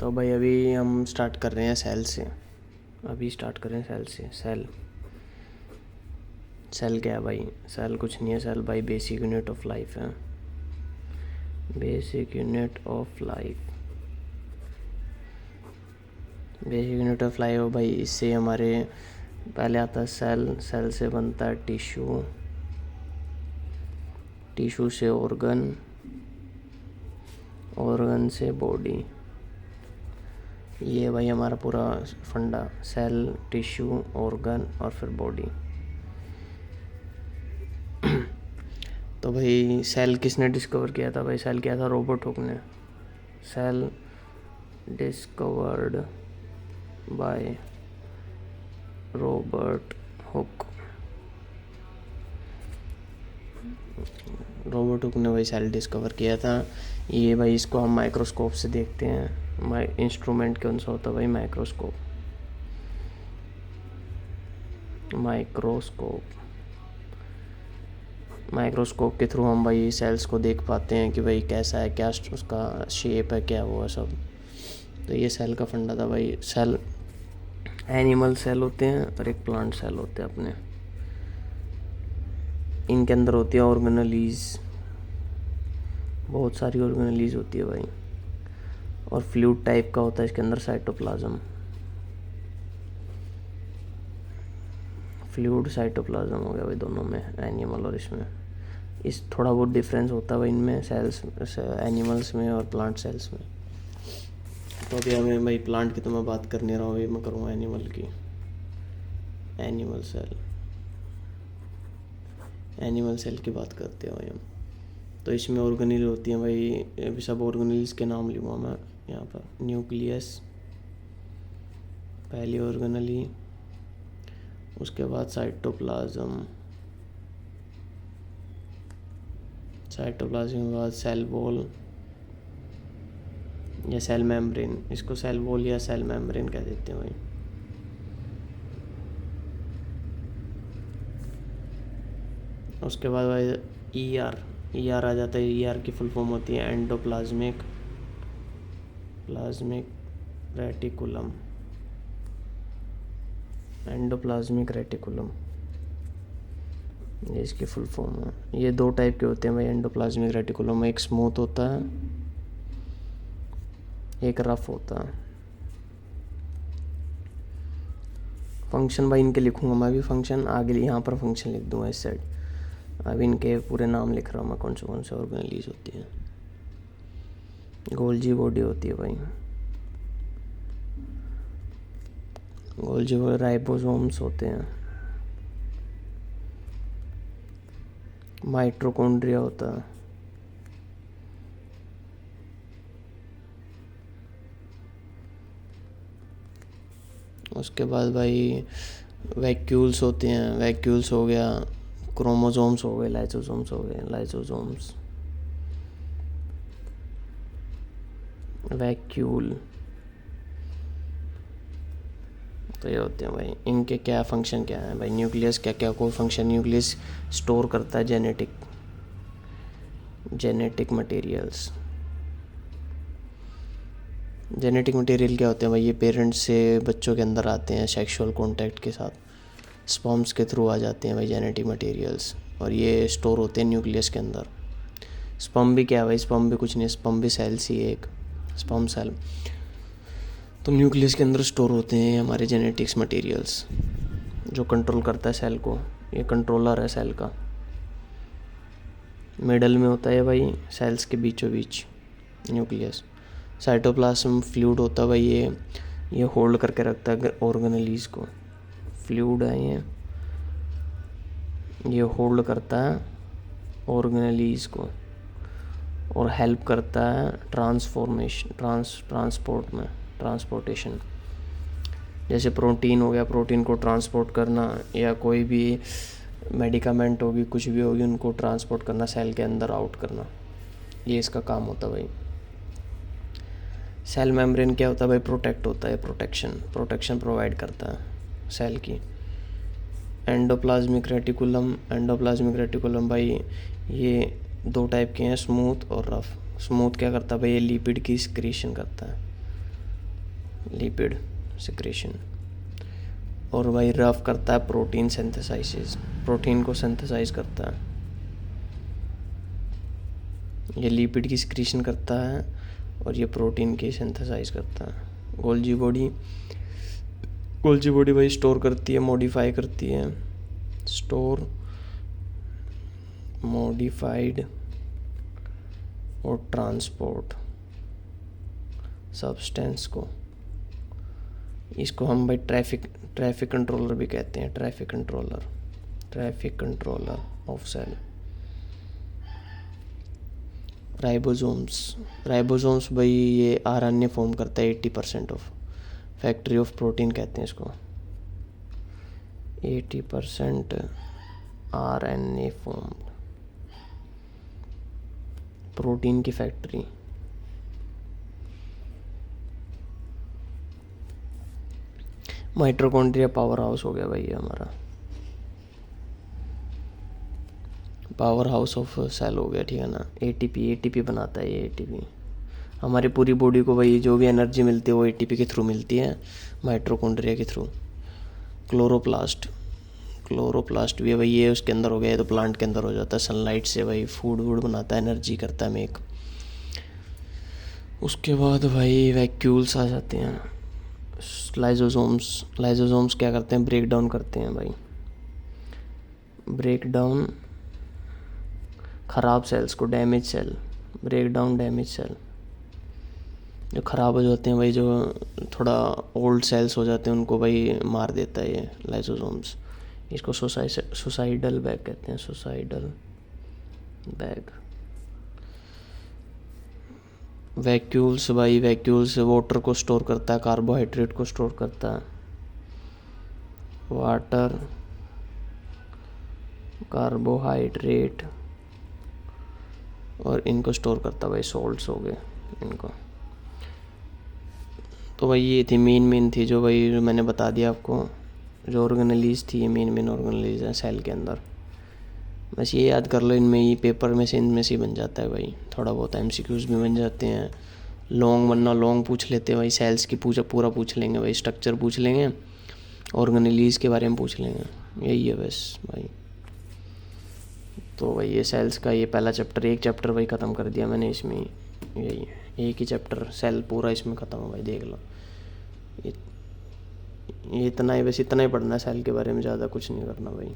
तो भाई अभी हम स्टार्ट कर रहे हैं सेल से। सेल क्या है भाई? सेल कुछ नहीं है। सेल भाई बेसिक यूनिट ऑफ लाइफ है। बेसिक यूनिट ऑफ हो भाई। इससे हमारे पहले आता है सेल। सेल से बनता है टिश्यू, टिश्यू से ऑर्गन, ऑर्गन से बॉडी। ये भाई हमारा पूरा फंडा, सेल, टिश्यू, ऑर्गन और फिर बॉडी। तो भाई सेल किसने डिस्कवर किया था? भाई सेल किया था रॉबर्ट हुक ने। Cell discovered by Robert Hooke. Robert Hooke ने भाई सेल डिस्कवर किया था। ये भाई इसको हम माइक्रोस्कोप से देखते हैं। इंस्ट्रूमेंट कौन सा होता है भाई? माइक्रोस्कोप के थ्रू हम भाई सेल्स को देख पाते हैं कि भाई कैसा है, क्या उसका शेप है, क्या वो है सब। तो ये सेल का फंडा था भाई। सेल एनिमल सेल होते हैं और एक प्लांट सेल होते हैं अपने। इनके अंदर होती है ऑर्गेनेलीज, बहुत सारी ऑर्गेनेलीज होती है भाई। और फ्लूइड टाइप का होता है इसके अंदर साइटोप्लाज्म। फ्लूइड साइटोप्लाज्म हो गया भाई दोनों में, एनिमल और इसमें। इस थोड़ा बहुत डिफरेंस होता है भाई इनमें, सेल्स एनिमल्स में और प्लांट सेल्स में। तो अभी हमें भाई प्लांट की तो मैं बात कर नहीं रहा हूँ, अभी मैं करूँगा एनिमल की। एनिमल सेल की बात करते हैं भाई हम। तो इसमें ऑर्गेनेल होती हैं भाई। अभी सब ऑर्गेनेल्स के नाम लूँगा मैं यहाँ पर। न्यूक्लियस पहली ऑर्गेनेली, उसके बाद साइटोप्लाज्म के बाद सेल वॉल या सेल मेम्ब्रेन। इसको सेल वॉल या सेल मेम्ब्रेन कह देते हैं भाई। उसके बाद भाई ईआर आ जाता है। ईआर की फुल फॉर्म होती है एंडोप्लाज्मिक रेटिकुलम। ये इसकी फुल फॉर्म है। ये दो टाइप के होते हैं भाई एंडोप्लाज्मिक रेटिकुलम। एक स्मूथ होता है, एक रफ होता है। फंक्शन भाई इनके लिखूंगा मैं भी, फंक्शन आगे यहाँ पर फंक्शन लिख दूंगा इस साइड। अब इनके पूरे नाम लिख रहा हूँ मैं, कौन से ऑर्गेनेलीज होती है। गोल्जी बॉडी होती है भाई। गोल्जी बॉडी राइबोसोम्स होते हैं। माइटोकॉन्ड्रिया होता है। उसके बाद भाई वैक्यूल्स होते हैं। वैक्यूल्स हो गया, क्रोमोसोम्स हो गए, लाइसोसोम्स हो गए। वैक्यूल तो ये होते हैं भाई। इनके क्या फंक्शन क्या है भाई? न्यूक्लियस क्या क्या कोई फंक्शन? न्यूक्लियस स्टोर करता है जेनेटिक मटेरियल्स। जेनेटिक मटेरियल क्या होते हैं भाई? ये पेरेंट्स से बच्चों के अंदर आते हैं सेक्सुअल कांटेक्ट के साथ, स्पर्म्स के थ्रू आ जाते हैं भाई जेनेटिक मटेरियल्स। और ये स्टोर होते हैं न्यूक्लियस के अंदर। स्पर्म भी क्या है भाई? स्पर्म भी कुछ नहीं, स्पर्म भी सेल्स ही है, एक स्पर्म सेल। तो न्यूक्लियस के अंदर स्टोर होते हैं हमारे जेनेटिक्स मटेरियल्स, जो कंट्रोल करता है सेल को। ये कंट्रोलर है सेल का। मिडल में होता है भाई, सेल्स के बीचों बीच न्यूक्लियस। साइटोप्लाज्म फ्लूइड होता है भाई। ये होल्ड करके रखता है ऑर्गेनेलीज को। फ्लूइड है ये होल्ड करता है ऑर्गेनेलीज को और हेल्प करता है ट्रांसपोर्टेशन। जैसे प्रोटीन हो गया, प्रोटीन को ट्रांसपोर्ट करना, या कोई भी मेडिकामेंट होगी, कुछ भी होगी, उनको ट्रांसपोर्ट करना, सेल के अंदर आउट करना, ये इसका काम होता है भाई। सेल मेम्ब्रेन क्या होता है भाई? प्रोटेक्ट होता है, प्रोटेक्शन प्रोवाइड करता है सेल की। एंडोप्लाज्मिक रेटिकुलम भाई ये दो टाइप के हैं, स्मूथ और रफ। स्मूथ क्या करता है भाई? ये लिपिड की सिक्रीशन करता है। Lipid secretion. और भाई रफ करता है प्रोटीन सिंथेसाइसिस, प्रोटीन को सिंथेसाइज करता है। ये लिपिड की सिक्रीशन करता है और ये प्रोटीन की सिंथेसाइज करता है। गोल्जी बॉडी भाई स्टोर करती है, मॉडिफाई करती है, स्टोर, मॉडिफाइड और ट्रांसपोर्ट सब्सटेंस को। इसको हम भाई ट्रैफिक कंट्रोलर भी कहते हैं, traffic controller of cell. Ribosomes भाई ये आरएनए फॉर्म करता है 80% ऑफ, फैक्ट्री ऑफ प्रोटीन कहते हैं इसको। 80% आरएनए फॉर्म, प्रोटीन की फैक्ट्री। माइटोकॉन्ड्रिया पावर हाउस हो गया भाई ये हमारा, पावर हाउस ऑफ सेल हो गया, ठीक है ना। एटीपी बनाता है ये। एटीपी हमारी पूरी बॉडी को भाई जो भी एनर्जी मिलती है वो एटीपी के थ्रू मिलती है, माइटोकॉन्ड्रिया के थ्रू। क्लोरोप्लास्ट भी है भाई, ये उसके अंदर हो गया, ये तो प्लांट के अंदर हो जाता है। सनलाइट से भाई फूड बनाता है, एनर्जी करता है मेक। उसके बाद भाई वैक्यूल्स आ जाते हैं। लाइजोसोम्स क्या करते हैं, ब्रेक डाउन करते हैं भाई, ब्रेक डाउन ख़राब सेल्स को, damage cell, break down damage cell जो ख़राब हो जाते हैं भाई, जो थोड़ा ओल्ड सेल्स हो जाते हैं उनको भाई मार देता है ये लाइसोसोम्स। इसको सुसाइडल बैग कहते हैं, सुसाइडल बैग। वैक्यूल्स वाटर को स्टोर करता है, कार्बोहाइड्रेट को स्टोर करता है, वाटर, कार्बोहाइड्रेट, और इनको स्टोर करता है भाई, सॉल्ट्स हो गए इनको। तो भाई ये थी मेन थी जो भाई मैंने बता दिया आपको, जो ऑर्गेनेलीज थी, ये मेन ऑर्गेनेलीज है सेल के अंदर। बस ये याद कर लो, इनमें ही पेपर में से इनमें से बन जाता है भाई, थोड़ा बहुत एमसीक्यूज भी बन जाते हैं। लॉन्ग पूछ लेते हैं भाई, सेल्स की पूरा पूछ लेंगे भाई, स्ट्रक्चर पूछ लेंगे, ऑर्गेनेलीज के बारे में पूछ लेंगे, यही है बस भाई। तो भाई ये सेल्स का ये पहला चैप्टर, एक चैप्टर भाई ख़त्म कर दिया मैंने इसमें, यही एक ही चैप्टर सेल पूरा इसमें ख़त्म हो भाई, देख लो। ये इतना ही, बस इतना ही पढ़ना है सेल के बारे में, ज़्यादा कुछ नहीं करना भाई।